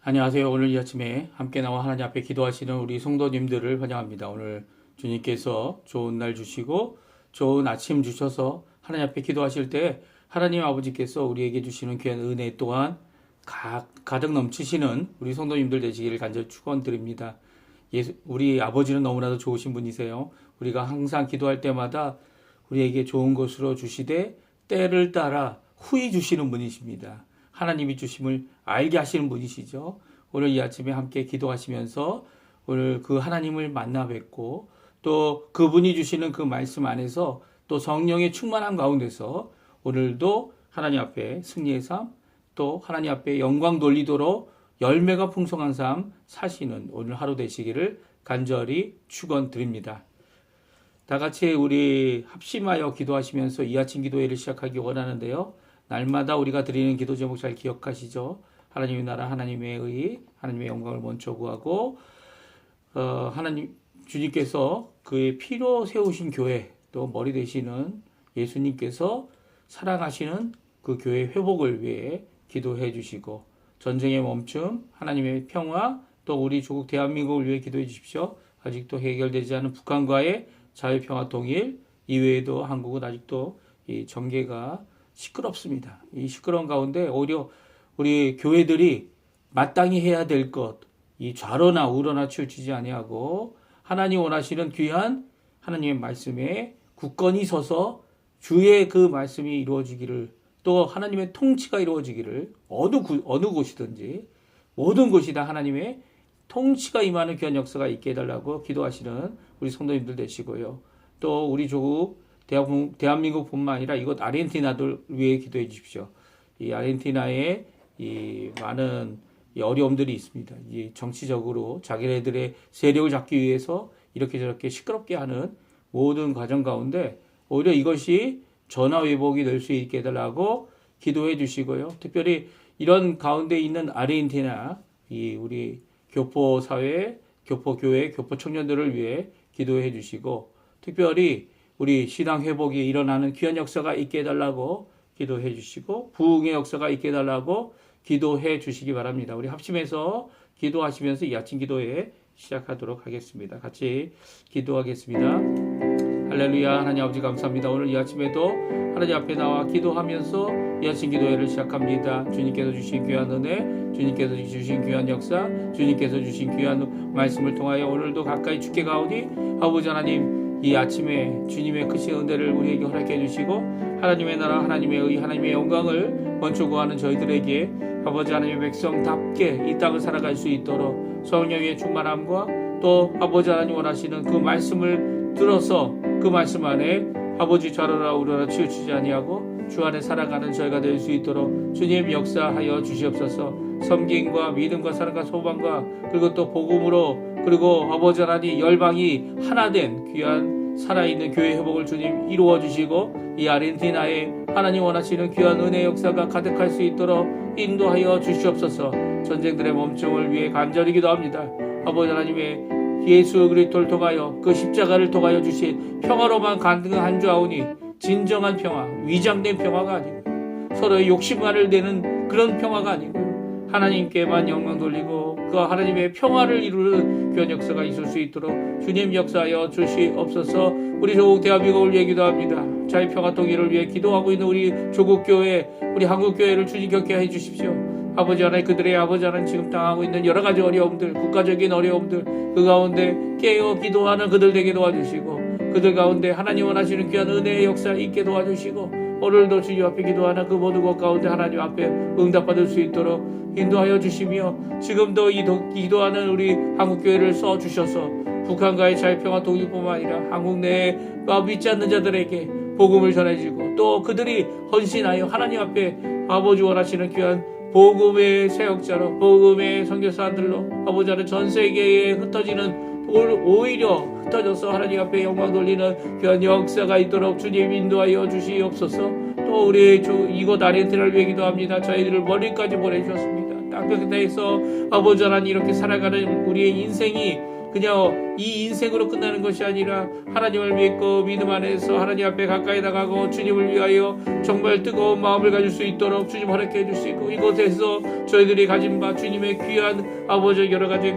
안녕하세요. 오늘 이 아침에 함께 나와 하나님 앞에 기도하시는 우리 성도님들을 환영합니다. 오늘 주님께서 좋은 날 주시고 좋은 아침 주셔서 하나님 앞에 기도하실 때 하나님 아버지께서 우리에게 주시는 귀한 은혜 또한 가득 넘치시는 우리 성도님들 되시기를 간절히 축원드립니다. 우리 아버지는 너무나도 좋으신 분이세요. 우리가 항상 기도할 때마다 우리에게 좋은 것으로 주시되 때를 따라 후히 주시는 분이십니다. 하나님이 주심을 알게 하시는 분이시죠. 오늘 이 아침에 함께 기도하시면서 오늘 그 하나님을 만나 뵙고 또 그분이 주시는 그 말씀 안에서 또 성령의 충만함 가운데서 오늘도 하나님 앞에 승리의 삶, 또 하나님 앞에 영광 돌리도록 열매가 풍성한 삶 사시는 오늘 하루 되시기를 간절히 축원드립니다. 다 같이 우리 합심하여 기도하시면서 이 아침 기도회를 시작하기 원하는데요. 날마다 우리가 드리는 기도 제목 잘 기억하시죠? 하나님의 나라, 하나님의 의, 하나님의 영광을 먼저 구하고 하나님 주님께서 그의 피로 세우신 교회, 또 머리 되시는 예수님께서 사랑하시는 그 교회 회복을 위해 기도해 주시고 전쟁의 멈춤, 하나님의 평화, 또 우리 조국 대한민국을 위해 기도해 주십시오. 아직도 해결되지 않은 북한과의 자유평화 통일, 이외에도 한국은 아직도 이 정계가 시끄럽습니다. 이 시끄러운 가운데 오히려 우리 교회들이 마땅히 해야 될 것, 이 좌로나 우로나 치우치지 아니하고 하나님 원하시는 귀한 하나님의 말씀에 굳건히 서서 주의 그 말씀이 이루어지기를, 또 하나님의 통치가 이루어지기를 어느 곳이든지 모든 곳이 다 하나님의 통치가 임하는 귀한 역사가 있게 해달라고 기도하시는 우리 성도님들 되시고요. 또 우리 조국 대한민국뿐만 아니라 이곳 아르헨티나를 위해 기도해 주십시오. 이 아르헨티나에 이 많은 어려움들이 있습니다. 이 정치적으로 자기네들의 세력을 잡기 위해서 이렇게 저렇게 시끄럽게 하는 모든 과정 가운데 오히려 이것이 전화위복이 될 수 있게 해달라고 기도해 주시고요. 특별히 이런 가운데 있는 아르헨티나 이 우리 교포사회, 교포교회, 교포청년들을 위해 기도해 주시고 특별히 우리 신앙 회복이 일어나는 귀한 역사가 있게 해달라고 기도해 주시고 부흥의 역사가 있게 해달라고 기도해 주시기 바랍니다. 우리 합심해서 기도하시면서 이 아침 기도회 시작하도록 하겠습니다. 같이 기도하겠습니다. 할렐루야. 하나님 아버지 감사합니다. 오늘 이 아침에도 하나님 앞에 나와 기도하면서 이 아침 기도회를 시작합니다. 주님께서 주신 귀한 은혜, 주님께서 주신 귀한 역사, 주님께서 주신 귀한 말씀을 통하여 오늘도 가까이 주께 가오니 아버지 하나님 이 아침에 주님의 크신 은혜를 우리에게 허락해 주시고 하나님의 나라, 하나님의 의, 하나님의 영광을 먼저 구하는 저희들에게 아버지 하나님의 백성답게 이 땅을 살아갈 수 있도록 성령의 충만함과 또 아버지 하나님 원하시는 그 말씀을 들어서 그 말씀 안에 아버지 좌로나 우로나 치우치지 아니하고 주 안에 살아가는 저희가 될 수 있도록 주님 역사하여 주시옵소서. 섬김과 믿음과 사랑과 소망과 그리고 또 복음으로 그리고 아버지 하나님 열방이 하나 된 귀한 살아있는 교회 회복을 주님 이루어 주시고 이 아르헨티나에 하나님 원하시는 귀한 은혜 역사가 가득할 수 있도록 인도하여 주시옵소서. 전쟁들의 멈춤을 위해 간절히 기도합니다. 아버지 하나님의 예수 그리스도를 통하여 그 십자가를 통하여 주신 평화로만 가능한 줄 아오니 진정한 평화, 위장된 평화가 아니고 서로의 욕심만을 내는 그런 평화가 아니고 하나님께만 영광 돌리고 그 하나님의 평화를 이루는 귀한 역사가 있을 수 있도록 주님 역사하여 주시옵소서. 우리 조국 대한민국을 위해 기도합니다. 자유평화 통일을 위해 기도하고 있는 우리 조국교회, 우리 한국교회를 주님 격케 해 주십시오. 아버지 하나님 그들의 아버지 하나님 지금 당하고 있는 여러 가지 어려움들, 국가적인 어려움들 그 가운데 깨어 기도하는 그들 되게 도와주시고 그들 가운데 하나님 원하시는 귀한 은혜의 역사 있게 도와주시고 오늘도 주님 앞에 기도하는 그 모든 것 가운데 하나님 앞에 응답받을 수 있도록 인도하여 주시며 지금도 이 기도하는 우리 한국교회를 써주셔서 북한과의 자유평화 통일뿐만 아니라 한국 내에 믿지 않는 자들에게 복음을 전해주고 또 그들이 헌신하여 하나님 앞에 아버지 원하시는 귀한 복음의 사역자로 복음의 선교사들로 아버지 하나님 전 세계에 흩어지는 오히려 흩어져서 하나님 앞에 영광 돌리는 귀한 역사가 있도록 주님 인도하여 주시옵소서. 또 우리 이곳 아르헨티나를 위해 기도합니다. 저희들을 멀리까지 보내주셨습니다. 땅 끝에서 아버지 하나님 이렇게 살아가는 우리의 인생이 그냥 이 인생으로 끝나는 것이 아니라 하나님을 믿고 믿음 안에서 하나님 앞에 가까이 나가고 주님을 위하여 정말 뜨거운 마음을 가질 수 있도록 주님 허락해 줄 수 있고, 이곳에서 저희들이 가진 바 주님의 귀한 아버지 여러 가지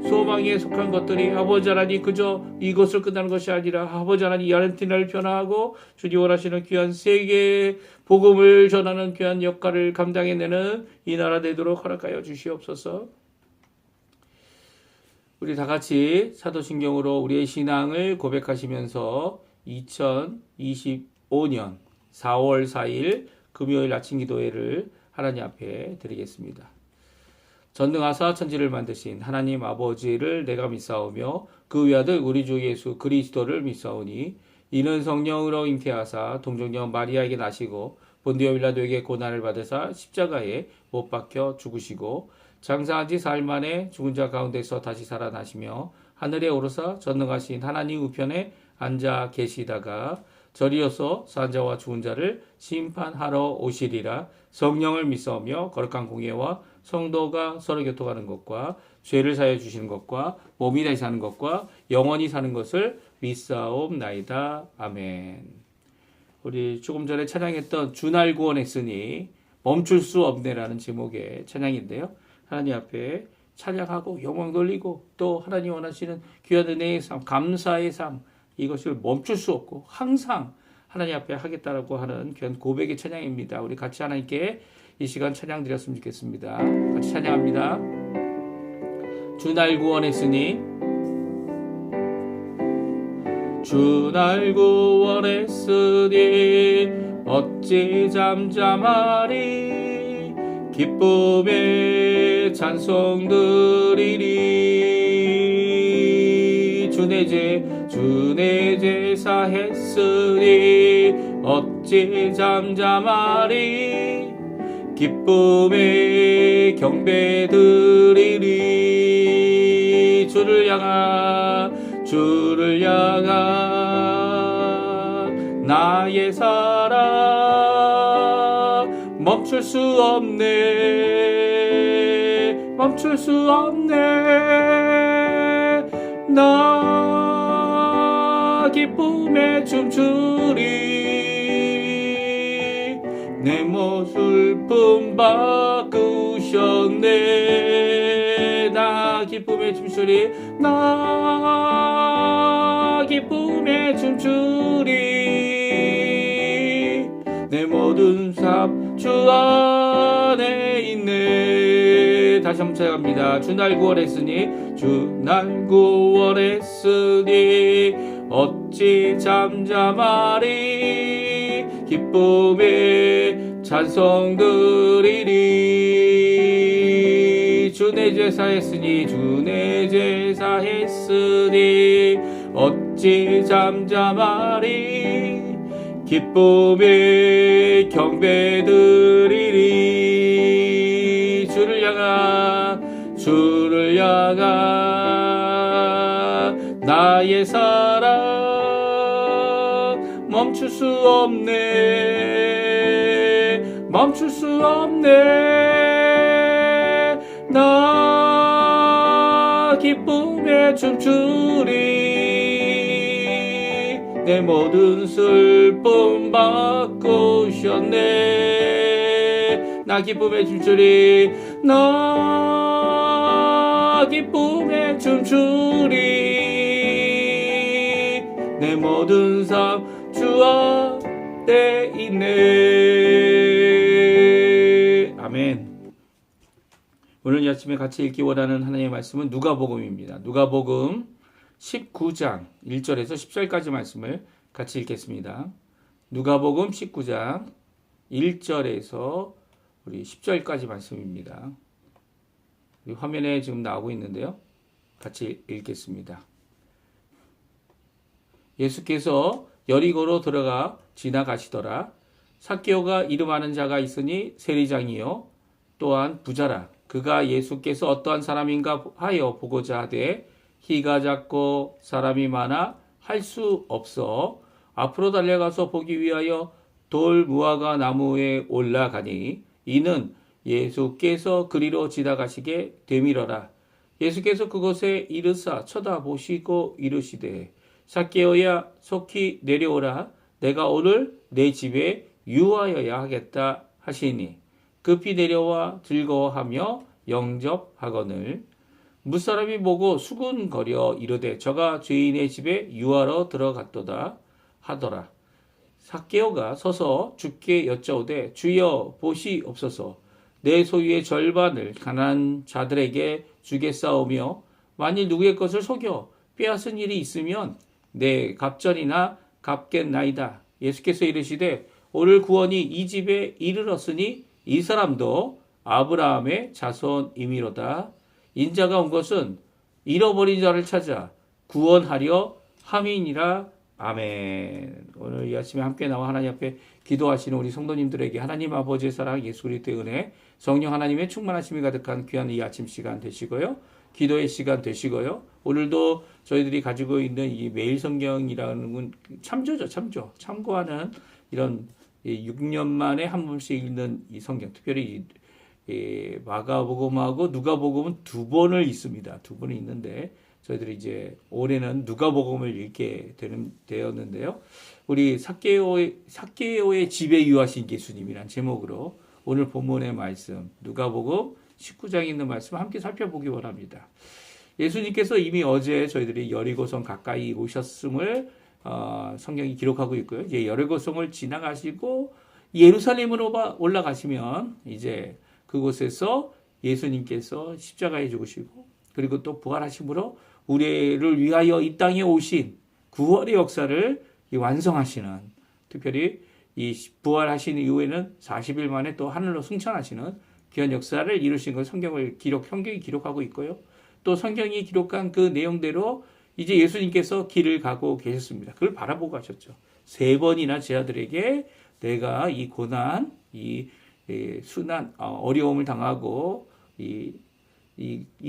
소망에 속한 것들이 아버지 하나님 그저 이것을 끝나는 것이 아니라 아버지 하나님 아르헨티나를 변화하고 주님 원하시는 귀한 세계의 복음을 전하는 귀한 역할을 감당해내는 이 나라 되도록 허락하여 주시옵소서. 우리 다 같이 사도신경으로 우리의 신앙을 고백하시면서 2025년 4월 4일 금요일 아침 기도회를 하나님 앞에 드리겠습니다. 전능하사 천지를 만드신 하나님 아버지를 내가 믿사오며 그 외아들 우리 주 예수 그리스도를 믿사오니 이는 성령으로 잉태하사 동정녀 마리아에게 나시고 본디오 빌라도에게 고난을 받으사 십자가에 못 박혀 죽으시고 장사한 지 사흘 만에 죽은 자 가운데서 다시 살아나시며 하늘에 오르사 전능하신 하나님 우편에 앉아 계시다가 저리어서 산 자와 죽은 자를 심판하러 오시리라. 성령을 믿사오며 거룩한 공예와 성도가 서로 교통하는 것과 죄를 사하여 주시는 것과 몸이 다시 사는 것과 영원히 사는 것을 믿사옵나이다. 아멘. 우리 조금 전에 찬양했던 주날 구원했으니 멈출 수 없네라는 제목의 찬양인데요. 하나님 앞에 찬양하고 영광 돌리고 또 하나님 원하시는 귀한 은혜의 삶, 감사의 삶, 이것을 멈출 수 없고 항상 하나님 앞에 하겠다라고 하는 귀한 고백의 찬양입니다. 우리 같이 하나님께 이 시간 찬양 드렸으면 좋겠습니다. 같이 찬양합니다. 주 날 구원했으니 주 날 구원했으니 어찌 잠잠하리 기쁨의 찬송 드리리 주 내 제사 했으니 어찌 잠잠하리 기쁨의 경배 드리리 주를 향한 나의 사랑 멈출 수 없네 나 기쁨에 춤추리 내 슬픔 바꾸셨네 나 기쁨에 춤추리 나 기쁨에 춤추리 내 모든 삶 주 안에 있네. 다시 한번 찾아갑니다. 주 날 구원했으니 어찌 잠잠하리 기쁨의 찬송 드리리 주 내 제사했으니 어찌 잠잠하리 기쁨의 경배 드리리 주를 향한 나의 사랑 멈출 수 없네 나 기쁨에 춤추리 내 모든 슬픔 바꾸셨네 나 기쁨에 춤추리 나 기쁨에 춤추리 내 모든 삶 주 안에 있네. 아멘. 오늘 이 아침에 같이 읽기 원하는 하나님의 말씀은 누가복음입니다. 누가복음 19장 1절에서 10절까지 말씀을 같이 읽겠습니다. 누가복음 19장 1절에서 우리 10절까지 말씀입니다. 우리 화면에 지금 나오고 있는데요. 같이 읽겠습니다. 예수께서 여리고로 들어가 지나가시더라. 삭개오가 이름하는 자가 있으니 세리장이요 또한 부자라. 그가 예수께서 어떠한 사람인가 하여 보고자 하되 키가 작고 사람이 많아 할 수 없어 앞으로 달려가서 보기 위하여 돌 무화과 나무에 올라가니 이는 예수께서 그리로 지나가시게 되밀어라. 예수께서 그곳에 이르사 쳐다보시고 이르시되 삭개오야 속히 내려오라 내가 오늘 내 집에 유하여야 하겠다 하시니 급히 내려와 즐거워하며 영접하거늘 무사람이 보고 수군거려 이르되 저가 죄인의 집에 유하러 들어갔도다 하더라. 삭개오가 서서 주께 여짜오되 주여 보시옵소서 내 소유의 절반을 가난한 자들에게 주겠사오며 만일 누구의 것을 속여 빼앗은 일이 있으면 내 갑절이나 갚겠나이다. 예수께서 이르시되 오늘 구원이 이 집에 이르렀으니 이 사람도 아브라함의 자손이미로다. 인자가 온 것은 잃어버린 자를 찾아 구원하려 함이니라. 아멘. 오늘 이 아침에 함께 나와 하나님 앞에 기도하시는 우리 성도님들에게 하나님 아버지의 사랑, 예수 그리스도의 은혜, 성령 하나님의 충만하심이 가득한 귀한 이 아침 시간 되시고요. 기도의 시간 되시고요. 오늘도 저희들이 가지고 있는 이 매일 성경이라는 건 참조죠, 참조. 참고하는 이런 6년 만에 한 번씩 읽는 이 성경, 특별히 마가복음하고 누가복음은 두 번을 읽습니다. 두 번을 읽는데 저희들이 이제 올해는 누가복음을 읽게 되었는데요. 우리 삭개오의 집에 유하신 예수님이란 제목으로 오늘 본문의 말씀 누가복음 19장에 있는 말씀 함께 살펴보기 원합니다. 예수님께서 이미 어제 저희들이 여리고성 가까이 오셨음을 성경이 기록하고 있고요. 이제 여리고성을 지나가시고 예루살렘으로 올라가시면 이제 그곳에서 예수님께서 십자가에 죽으시고 그리고 또 부활하심으로 우리를 위하여 이 땅에 오신 구원의 역사를 완성하시는, 특별히 이 부활하신 이후에는 40일 만에 또 하늘로 승천하시는 귀한 역사를 이루신 걸 성경이 기록하고 있고요. 또 성경이 기록한 그 내용대로 이제 예수님께서 길을 가고 계셨습니다. 그걸 바라보고 가셨죠. 3번이나 제 아들에게 내가 이 고난, 이 순한 어려움을 당하고 이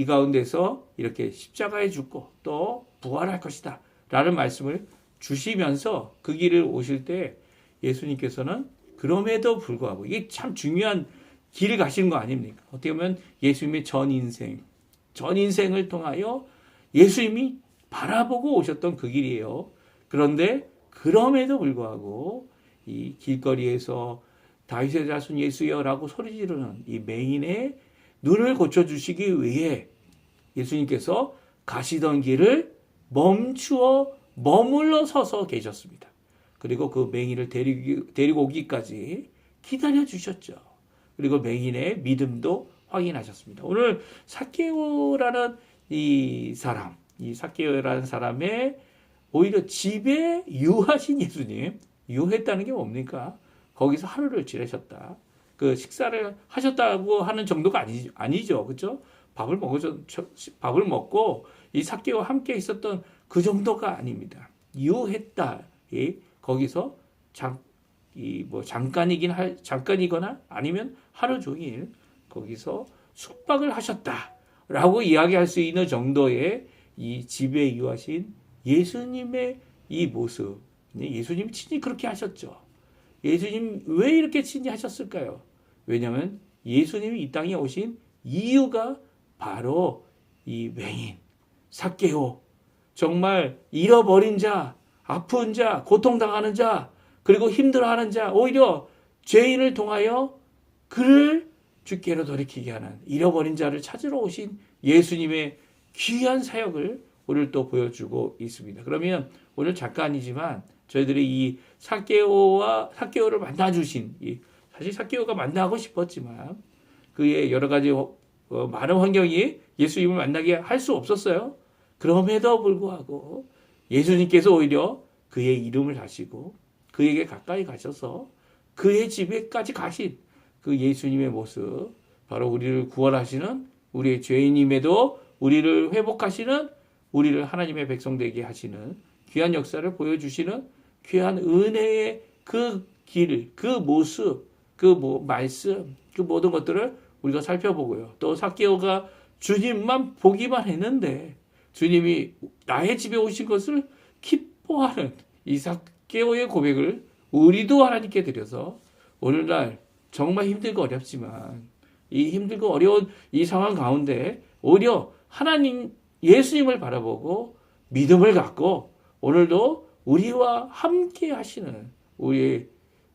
가운데서 이렇게 십자가에 죽고 또 부활할 것이다 라는 말씀을 주시면서 그 길을 오실 때 예수님께서는 그럼에도 불구하고 이게 참 중요한 길을 가시는 거 아닙니까? 어떻게 보면 예수님의 전 인생을 통하여 예수님이 바라보고 오셨던 그 길이에요. 그런데 그럼에도 불구하고 이 길거리에서 다윗의 자손 예수여라고 소리 지르는 이 맹인의 눈을 고쳐주시기 위해 예수님께서 가시던 길을 멈추어 머물러 서서 계셨습니다. 그리고 그 맹인을 데리고 오기까지 기다려 주셨죠. 그리고 맹인의 믿음도 확인하셨습니다. 오늘 삭개오라는 이 삭개오라는 사람의 오히려 집에 유하신 예수님, 유했다는 게 뭡니까? 거기서 하루를 지내셨다. 그 식사를 하셨다고 하는 정도가 아니죠. 그렇죠? 밥을 먹고 이 삭개오와 함께 있었던 그 정도가 아닙니다. 유했다. 거기서 잠깐이거나 아니면 하루 종일 거기서 숙박을 하셨다라고 이야기할 수 있는 정도의 이 집에 유하신 예수님의 이 모습. 예수님이 친히 그렇게 하셨죠. 예수님 왜 이렇게 친히 하셨을까요? 왜냐하면 예수님이 이 땅에 오신 이유가 바로 이 맹인, 삭개오, 정말 잃어버린 자, 아픈 자, 고통당하는 자, 그리고 힘들어하는 자, 오히려 죄인을 통하여 그를 주께로 돌이키게 하는 잃어버린 자를 찾으러 오신 예수님의 귀한 사역을 오늘 또 보여주고 있습니다. 그러면 오늘 잠깐이지만 저희들이 이 삭개오를 만나주신, 사실 삭개오가 만나고 싶었지만 그의 여러 가지 많은 환경이 예수님을 만나게 할 수 없었어요. 그럼에도 불구하고 예수님께서 오히려 그의 이름을 하시고 그에게 가까이 가셔서 그의 집에까지 가신 그 예수님의 모습, 바로 우리를 구원하시는, 우리의 죄인임에도 우리를 회복하시는, 우리를 하나님의 백성 되게 하시는 귀한 역사를 보여주시는 귀한 은혜의 그 길, 그 모습, 그 말씀, 그 모든 것들을 우리가 살펴보고요. 또 삭개오가 주님만 보기만 했는데 주님이 나의 집에 오신 것을 기뻐하는 이 삭개오의 고백을 우리도 하나님께 드려서 오늘날 정말 힘들고 어렵지만 이 힘들고 어려운 이 상황 가운데 오히려 하나님 예수님을 바라보고 믿음을 갖고 오늘도 우리와 함께 하시는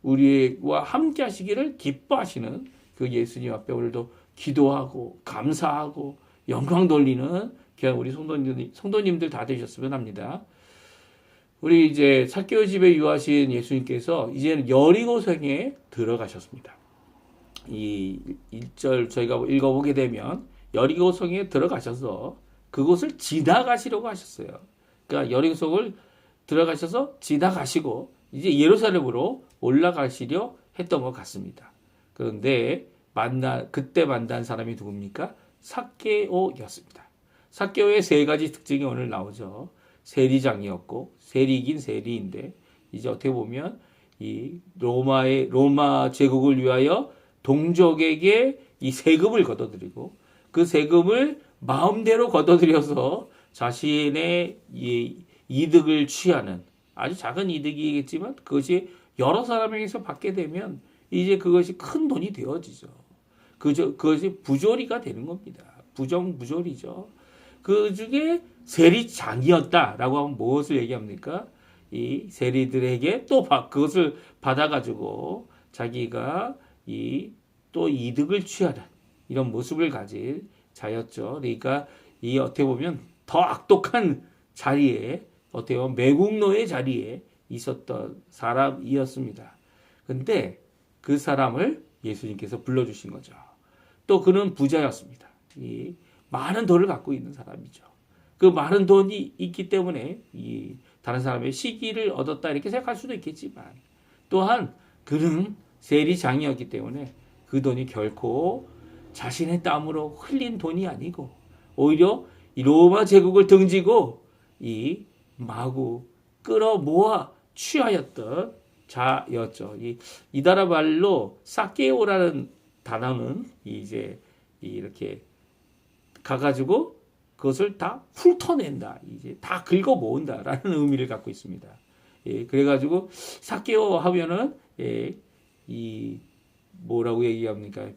우리와 함께 하시기를 기뻐하시는 그 예수님 앞에 오늘도 기도하고 감사하고 영광 돌리는 귀한 우리 성도님들 다 되셨으면 합니다. 우리 이제 삭개오 집에 유하신 예수님께서 이제는 여리고성에 들어가셨습니다. 이 1절 저희가 읽어보게 되면 여리고성에 들어가셔서 그곳을 지나가시려고 하셨어요. 그러니까 여리고성을 들어가셔서 지나가시고 이제 예루살렘으로 올라가시려 했던 것 같습니다. 그런데 그때 만난 사람이 누굽니까? 삭개오였습니다. 삭개오의 세 가지 특징이 오늘 나오죠. 세리장이었고, 세리긴 세리인데, 이제 어떻게 보면 이 로마 제국을 위하여 동족에게 이 세금을 걷어들이고, 그 세금을 마음대로 걷어들여서 자신의 이득을 취하는 아주 작은 이득이겠지만 그것이 여러 사람에게서 받게 되면 이제 그것이 큰 돈이 되어지죠. 그것이 부조리가 되는 겁니다. 부정부조리죠. 그 중에 세리장이었다라고 하면 무엇을 얘기합니까? 이 세리들에게 또 그것을 받아가지고 자기가 또 이득을 취하는 이런 모습을 가진 자였죠. 그러니까 이 어떻게 보면 더 악독한 자리에 어떻게 보면 매국노의 자리에 있었던 사람이었습니다. 근데 그 사람을 예수님께서 불러주신 거죠. 또 그는 부자였습니다. 이 많은 돈을 갖고 있는 사람이죠. 그 많은 돈이 있기 때문에 이 다른 사람의 시기를 얻었다 이렇게 생각할 수도 있겠지만 또한 그는 세리장이었기 때문에 그 돈이 결코 자신의 땀으로 흘린 돈이 아니고 오히려 이 로마 제국을 등지고 이 마구 끌어모아 취하였던 자였죠. 이 나라 말로 삭개오라는 단어는 이제 이렇게 가가지고 그것을 다 훑어낸다, 이제 다 긁어모은다라는 의미를 갖고 있습니다. 그래가지고 삭개오 하면은 이 뭐라고 얘기합니까?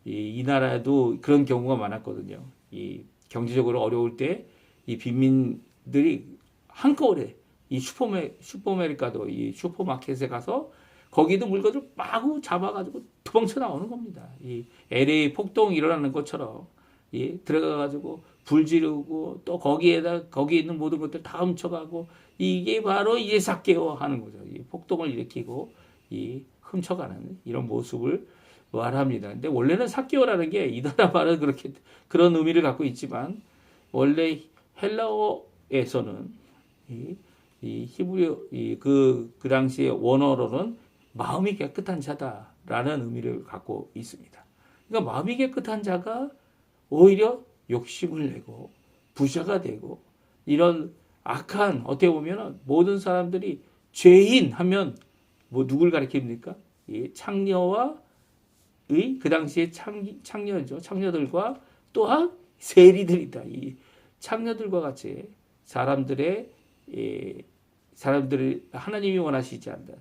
이 나라에도 그런 경우가 많았거든요. 이 경제적으로 어려울 때 이 빈민들이 한꺼번에 이 슈퍼메리카도 이 슈퍼마켓에 가서 거기도 물건을 마구 잡아가지고 도망쳐 나오는 겁니다. 이 LA 폭동이 일어나는 것처럼 들어가가지고 불 지르고 또 거기에 있는 모든 것들 다 훔쳐가고 이게 바로 이제 삭개오 하는 거죠. 이 폭동을 일으키고 훔쳐가는 이런 모습을 말합니다. 근데 원래는 삭개오라는 게 이 나라 말은 그런 의미를 갖고 있지만 원래 헬라어에서는 이 히브리 그 당시의 원어로는 마음이 깨끗한 자다라는 의미를 갖고 있습니다. 그러니까 마음이 깨끗한 자가 오히려 욕심을 내고 부자가 되고 이런 악한 어떻게 보면 모든 사람들이 죄인 하면 뭐 누굴 가리킵니까? 창녀와 그 당시에 창녀죠. 창녀들과 또한 세리들이다. 이 창녀들과 같이 사람들을 하나님이 원하시지 않는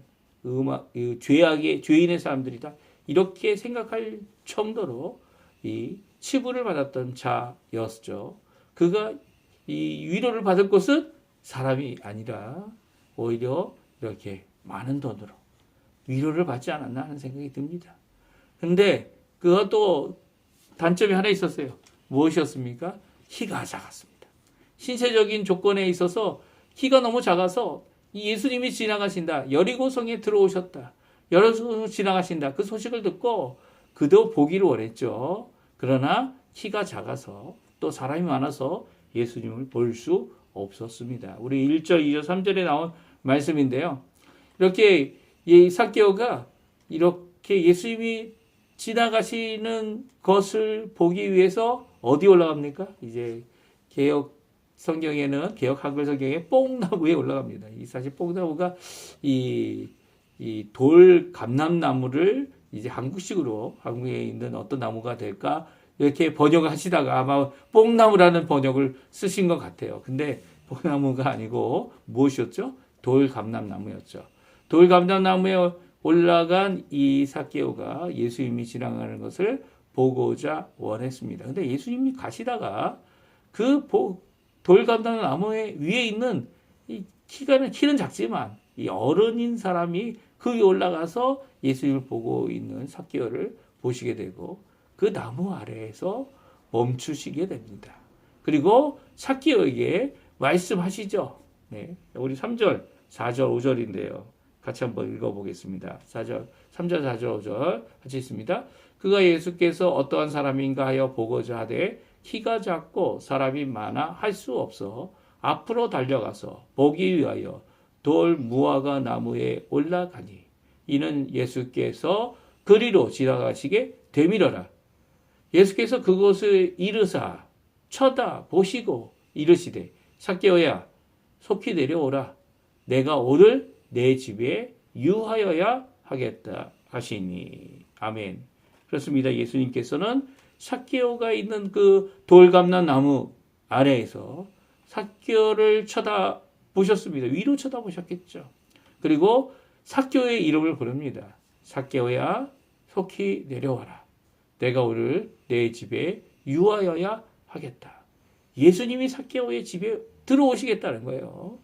죄인의 사람들이다. 이렇게 생각할 정도로 이 치부를 받았던 자였죠. 그가 이 위로를 받을 것은 사람이 아니라 오히려 이렇게 많은 돈으로 위로를 받지 않았나 하는 생각이 듭니다. 근데 그것도 단점이 하나 있었어요. 무엇이었습니까? 키가 작았습니다. 신체적인 조건에 있어서 키가 너무 작아서 예수님이 지나가신다. 여리고성에 들어오셨다. 여리고성 지나가신다. 그 소식을 듣고 그도 보기를 원했죠. 그러나 키가 작아서 또 사람이 많아서 예수님을 볼 수 없었습니다. 우리 1절, 2절, 3절에 나온 말씀인데요. 이렇게 삭개오가 이렇게 예수님이 지나가시는 것을 보기 위해서 어디 올라갑니까? 이제 개혁 한글 성경에 뽕나무에 올라갑니다. 사실 뽕나무가 이 돌 감람나무를 이제 한국에 있는 어떤 나무가 될까? 이렇게 번역을 하시다가 아마 뽕나무라는 번역을 쓰신 것 같아요. 근데 뽕나무가 아니고 무엇이었죠? 돌감람나무였죠. 돌감람나무에 올라간 이 삭개오가 예수님이 지나가는 것을 보고자 원했습니다. 근데 예수님이 가시다가 그 돌감당 나무 위에 있는 이 키는 작지만 이 어른인 사람이 그 위에 올라가서 예수님을 보고 있는 삭개오를 보시게 되고 그 나무 아래에서 멈추시게 됩니다. 그리고 삭개오에게 말씀하시죠. 네, 우리 3절, 4절, 5절인데요. 같이 한번 읽어보겠습니다. 4절, 3절, 4절, 5절 같이 있습니다. 그가 예수께서 어떠한 사람인가 하여 보고자 하되 키가 작고 사람이 많아 할 수 없어 앞으로 달려가서 보기 위하여 돌 무화과 나무에 올라가니 이는 예수께서 그리로 지나가시게 되밀어라. 예수께서 그곳을 이르사 쳐다보시고 이르시되 삭개오야 속히 내려오라. 내가 오늘 내 집에 유하여야 하겠다 하시니. 아멘. 그렇습니다. 예수님께서는 삭개오가 있는 그 돌감난 나무 아래에서 삭개오를 쳐다보셨습니다. 위로 쳐다보셨겠죠. 그리고 삭개오의 이름을 부릅니다. 삭개오야 속히 내려와라. 내가 오늘 내 집에 유하여야 하겠다. 예수님이 삭개오의 집에 들어오시겠다는 거예요.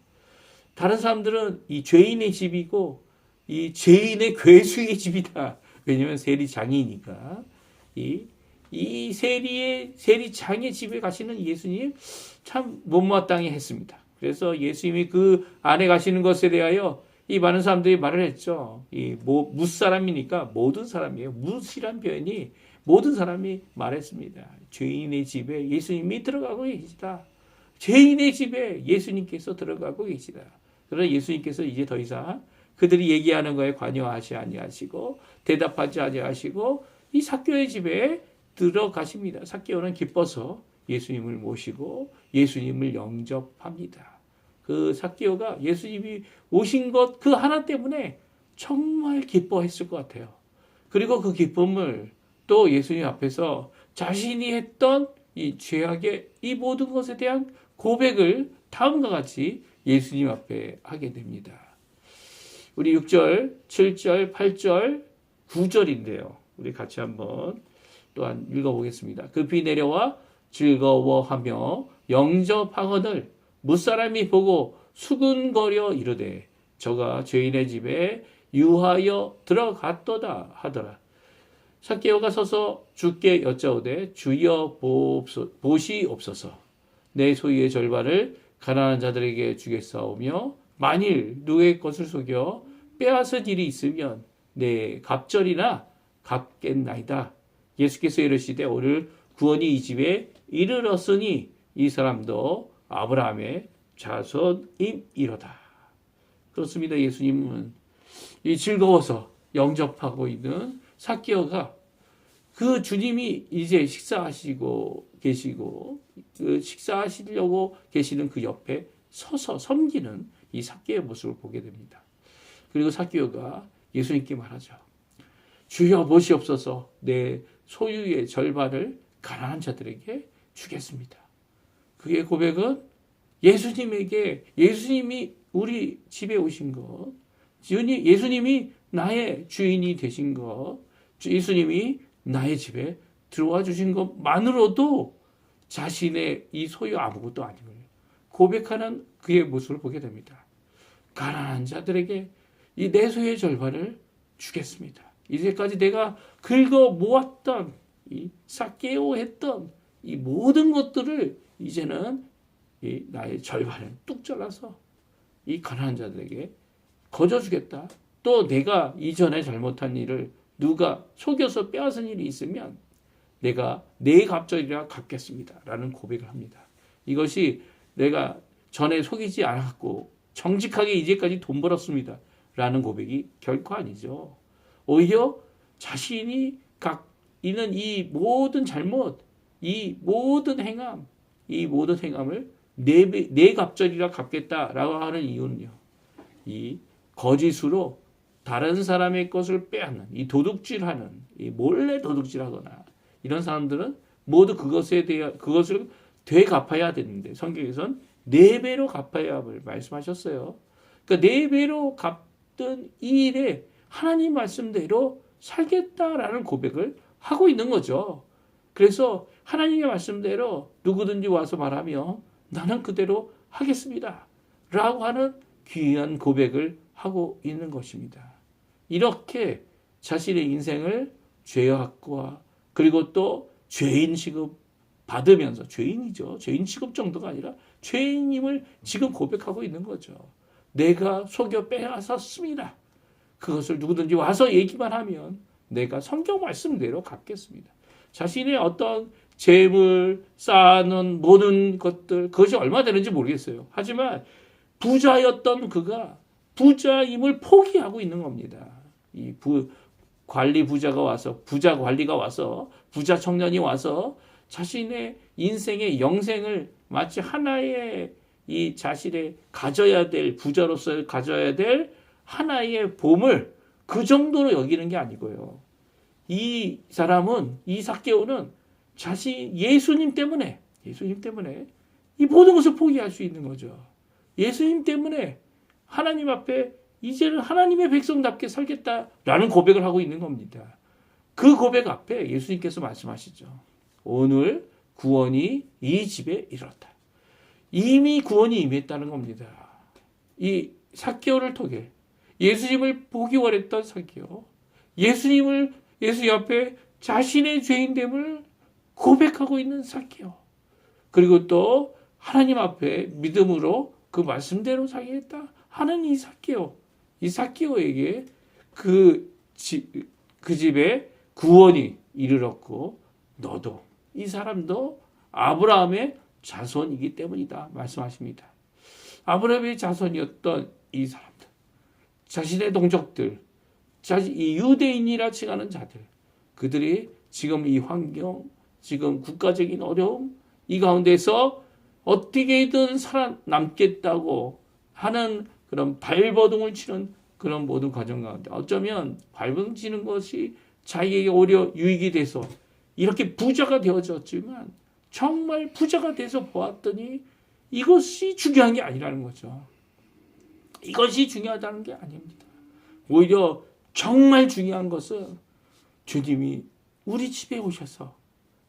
다른 사람들은 이 죄인의 집이고 이 죄인의 괴수의 집이다. 왜냐하면 세리장이니까. 이 세리장의 집에 가시는 예수님 참 못마땅해 했습니다. 그래서 예수님이 그 안에 가시는 것에 대하여 이 많은 사람들이 말을 했죠. 무사람이니까 모든 사람이에요. 무시란 표현이 모든 사람이 말했습니다. 죄인의 집에 예수님이 들어가고 계시다. 죄인의 집에 예수님께서 들어가고 계시다. 그러나 예수님께서 이제 더 이상 그들이 얘기하는 거에 관여하지 아니하시고 대답하지 아니하시고 이 삭개오의 집에 들어가십니다. 삭개오는 기뻐서 예수님을 모시고 예수님을 영접합니다. 그 삭개오가 예수님이 오신 것 그 하나 때문에 정말 기뻐했을 것 같아요. 그리고 그 기쁨을 또 예수님 앞에서 자신이 했던 이 죄악의 이 모든 것에 대한 고백을 다음과 같이 예수님 앞에 하게 됩니다. 우리 6절, 7절, 8절, 9절인데요. 우리 같이 한번 또한 읽어보겠습니다. 급히 내려와 즐거워하며 영접하거늘 무사람이 보고 수군거려 이르되 저가 죄인의 집에 유하여 들어갔도다 하더라. 삭개오가 서서 주께 여짜오되 주여 보시옵소서. 내 소유의 절반을 가난한 자들에게 주겠사오며 만일 누구의 것을 속여 빼앗은 일이 있으면 내 갑절이나 갚겠나이다. 예수께서 이르시되 오늘 구원이 이 집에 이르렀으니 이 사람도 아브라함의 자손임이로다. 그렇습니다. 예수님은 이 즐거워서 영접하고 있는 삭개오가 그 주님이 이제 식사하시고 계시고 그 식사하시려고 계시는 그 옆에 서서 섬기는 이 삭개오의 모습을 보게 됩니다. 그리고 삭개오가 예수님께 말하죠. 주여 보시옵소서. 내 소유의 절반을 가난한 자들에게 주겠습니다. 그의 고백은 예수님이 우리 집에 오신 것, 예수님이 나의 주인이 되신 것, 예수님이 나의 집에 들어와 주신 것만으로도 자신의 이 소유 아무것도 아님을 고백하는 그의 모습을 보게 됩니다. 가난한 자들에게 이 내 소유의 절반을 주겠습니다. 이제까지 내가 긁어 모았던 이 삭개오 했던 이 모든 것들을 이제는 이 나의 절반을 뚝 잘라서 이 가난한 자들에게 거저주겠다. 또 내가 이전에 잘못한 일을 누가 속여서 빼앗은 일이 있으면 내가 내 갑절이라 갚겠습니다. 라는 고백을 합니다. 이것이 내가 전에 속이지 않았고 정직하게 이제까지 돈 벌었습니다. 라는 고백이 결코 아니죠. 오히려 자신이 있는 이 모든 잘못, 이 모든 행함을 내 갑절이라 갚겠다라고 하는 이유는요. 이 거짓으로 다른 사람의 것을 빼앗는, 이 도둑질하는, 이 몰래 도둑질하거나 이런 사람들은 모두 그것을 되갚아야 되는데 성경에서는 4배로 갚아야 함을 말씀하셨어요. 그러니까 4배로 갚던 이 일에 하나님 말씀대로 살겠다라는 고백을 하고 있는 거죠. 그래서 하나님의 말씀대로 누구든지 와서 말하며 나는 그대로 하겠습니다. 라고 하는 귀한 고백을 하고 있는 것입니다. 이렇게 자신의 인생을 죄악과 그리고 또 죄인 취급 받으면서, 죄인이죠. 죄인 취급 정도가 아니라 죄인임을 지금 고백하고 있는 거죠. 내가 속여 빼앗았습니다. 그것을 누구든지 와서 얘기만 하면 내가 성경 말씀대로 갚겠습니다. 자신의 어떤 재물, 쌓아놓은 모든 것들, 그것이 얼마 되는지 모르겠어요. 하지만 부자였던 그가 부자임을 포기하고 있는 겁니다. 이 부자가 와서, 부자 관리가 와서, 부자 청년이 와서 자신의 인생의 영생을 마치 하나의 이 자신의 가져야 될, 부자로서 가져야 될 하나의 보물, 그 정도로 여기는 게 아니고요. 이 사람은, 이 삭개오는 예수님 때문에 이 모든 것을 포기할 수 있는 거죠. 예수님 때문에 하나님 앞에 이제는 하나님의 백성답게 살겠다라는 고백을 하고 있는 겁니다. 그 고백 앞에 예수님께서 말씀하시죠. 오늘 구원이 이 집에 이르렀다. 이미 구원이 임했다는 겁니다. 이 삭개오를 통해 예수님을 보기 원했던 삭개오, 예수 옆에 자신의 죄인됨을 고백하고 있는 삭개오, 그리고 또 하나님 앞에 믿음으로 그 말씀대로 살겠다 하는 이 삭개오에게 그 집에 구원이 이르렀고 너도, 이 사람도 아브라함의 자손이기 때문이다 말씀하십니다. 아브라함의 자손이었던 이 사람들, 자신의 동족들, 이 유대인이라 칭하는 자들, 그들이 지금 이 환경, 지금 국가적인 어려움, 이 가운데서 어떻게든 살아남겠다고 하는 그런 발버둥을 치는 그런 모든 과정 가운데 어쩌면 발버둥 치는 것이 자기에게 오히려 유익이 돼서 이렇게 부자가 되어졌지만 정말 부자가 돼서 보았더니 이것이 중요한 게 아니라는 거죠. 이것이 중요하다는 게 아닙니다. 오히려 정말 중요한 것은 주님이 우리 집에 오셔서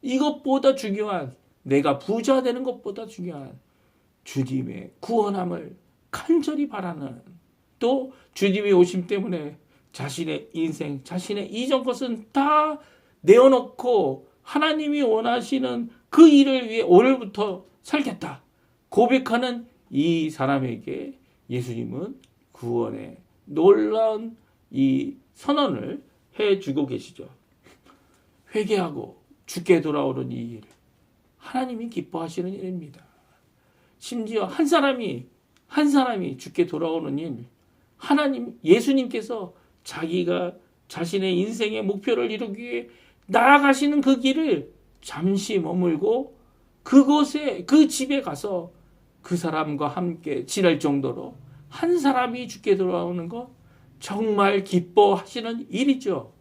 이것보다 중요한, 내가 부자 되는 것보다 중요한 주님의 구원함을 간절히 바라는, 또 주님이 오심 때문에 자신의 인생, 자신의 이전 것은 다 내어놓고 하나님이 원하시는 그 일을 위해 오늘부터 살겠다 고백하는 이 사람에게 예수님은 구원의 놀라운 이 선언을 해주고 계시죠. 회개하고 주께 돌아오는 이 일, 하나님이 기뻐하시는 일입니다. 심지어 한 사람이 주께 돌아오는 일, 예수님께서 자기가 자신의 인생의 목표를 이루기 위해 나아가시는 그 길을 잠시 머물고 그곳에, 그 집에 가서 그 사람과 함께 지낼 정도로 한 사람이 주께 돌아오는 것 정말 기뻐하시는 일이죠.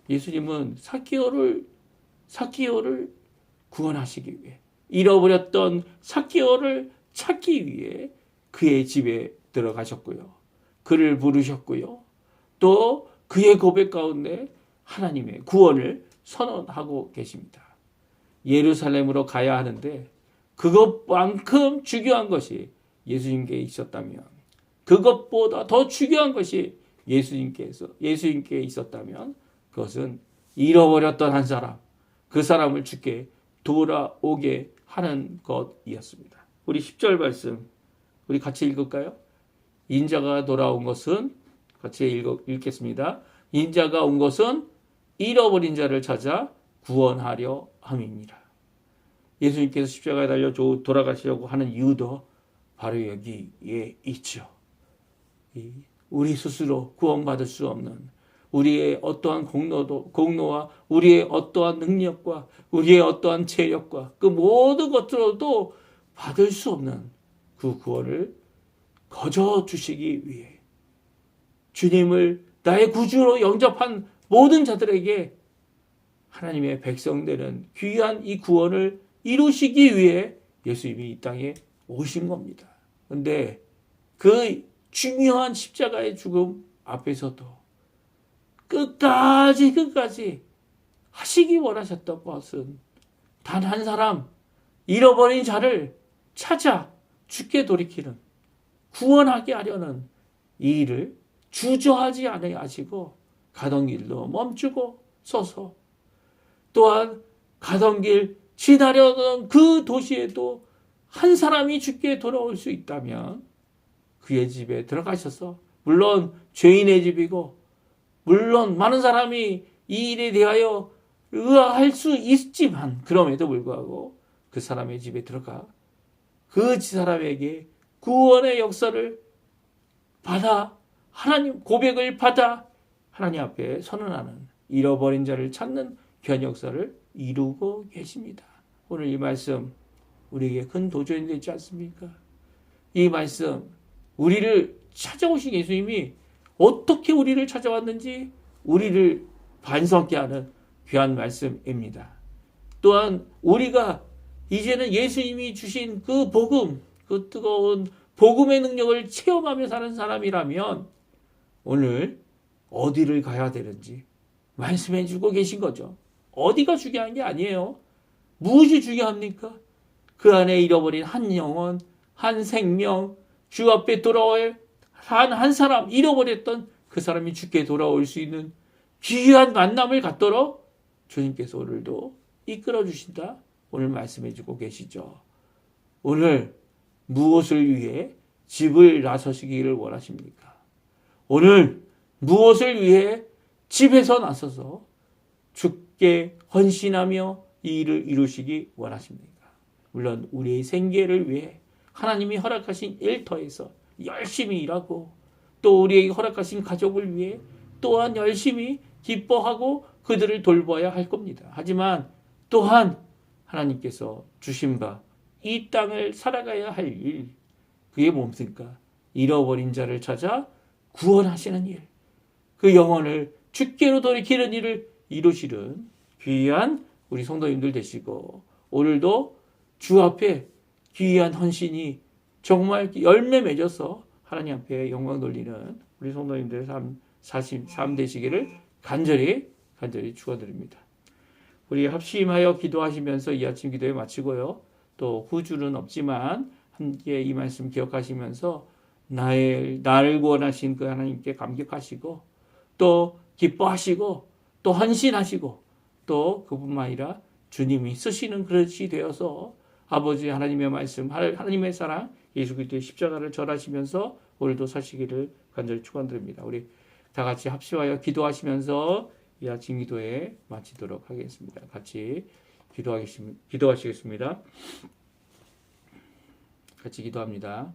예수님은 삭개오를 구원하시기 위해, 잃어버렸던 삭개오를 찾기 위해 그의 집에 들어가셨고요. 그를 부르셨고요. 또 그의 고백 가운데 하나님의 구원을 선언하고 계십니다. 예루살렘으로 가야 하는데 그것만큼 중요한 것이 예수님께 있었다면, 그것보다 더 중요한 것이 예수님께 있었다면 그것은 잃어버렸던 한 사람, 그 사람을 주께 돌아오게 하는 것이었습니다. 우리 10절 말씀 우리 같이 읽을까요? 인자가 돌아온 것은, 같이 읽겠습니다. 인자가 온 것은 잃어버린 자를 찾아 구원하려 함이니라. 예수님께서 십자가에 달려 돌아가시려고 하는 이유도 바로 여기에 있죠. 우리 스스로 구원받을 수 없는 우리의 어떠한 공로와 우리의 어떠한 능력과 우리의 어떠한 체력과 그 모든 것들로도 받을 수 없는 그 구원을 거저 주시기 위해 주님을 나의 구주로 영접한 모든 자들에게 하나님의 백성되는 귀한 이 구원을 이루시기 위해 예수님이 이 땅에 오신 겁니다. 그런데 그 중요한 십자가의 죽음 앞에서도 끝까지 하시기 원하셨던 것은 단 한 사람 잃어버린 자를 찾아 주께 돌이키는 구원하게 하려는 이 일을 주저하지 아니하시고 가던 길로 멈추고 서서 또한 가던 길 지나려던 그 도시에도 한 사람이 주께 돌아올 수 있다면 그의 집에 들어가셔서 물론 죄인의 집이고 물론 많은 사람이 이 일에 대하여 의아할 수 있지만 그럼에도 불구하고 그 사람의 집에 들어가 그 사람에게 구원의 역사를 받아 하나님 고백을 받아 하나님 앞에 선언하는 잃어버린 자를 찾는 귀한 역사를 이루고 계십니다. 오늘 이 말씀 우리에게 큰 도전이 되지 않습니까? 이 말씀 우리를 찾아오신 예수님이 어떻게 우리를 찾아왔는지 우리를 반성케 하는 귀한 말씀입니다. 또한 우리가 이제는 예수님이 주신 그 복음, 그 뜨거운 복음의 능력을 체험하며 사는 사람이라면 오늘 어디를 가야 되는지 말씀해 주고 계신 거죠. 어디가 중요한 게 아니에요. 무엇이 중요합니까? 그 안에 잃어버린 한 영혼, 한 생명, 주 앞에 돌아올 한 사람, 잃어버렸던 그 사람이 주께 돌아올 수 있는 귀한 만남을 갖도록 주님께서 오늘도 이끌어 주신다. 오늘 말씀해 주고 계시죠. 오늘 무엇을 위해 집을 나서시기를 원하십니까? 오늘 무엇을 위해 집에서 나서서 주께 헌신하며 이 일을 이루시기 원하십니까? 물론 우리의 생계를 위해 하나님이 허락하신 일터에서 열심히 일하고 또 우리에게 허락하신 가족을 위해 또한 열심히 기뻐하고 그들을 돌봐야 할 겁니다. 하지만 또한 하나님께서 주신 바 이 땅을 살아가야 할 일, 그게 뭡니까? 잃어버린 자를 찾아 구원하시는 일, 그 영혼을 주께로 돌이키는 일을 이루시는 귀한 우리 성도님들 되시고 오늘도 주 앞에 귀한 헌신이 정말 열매 맺어서 하나님 앞에 영광 돌리는 우리 성도님들의 삶 되시기를 간절히 축원드립니다. 우리 합심하여 기도하시면서 이 아침 기도에 마치고요. 또 후주는 없지만 함께 이 말씀 기억하시면서 나를 구원하신 그 하나님께 감격하시고 또 기뻐하시고 또 헌신하시고 또 그뿐만 아니라 주님이 쓰시는 그릇이 되어서 아버지 하나님의 말씀, 하나님의 사랑, 예수 그리스도의 십자가를 절하시면서 오늘도 사시기를 간절히 축원드립니다. 우리 다 같이 합심하여 기도하시면서 이 아침 기도에 마치도록 하겠습니다. 같이 기도하시겠습니다. 같이 기도합니다.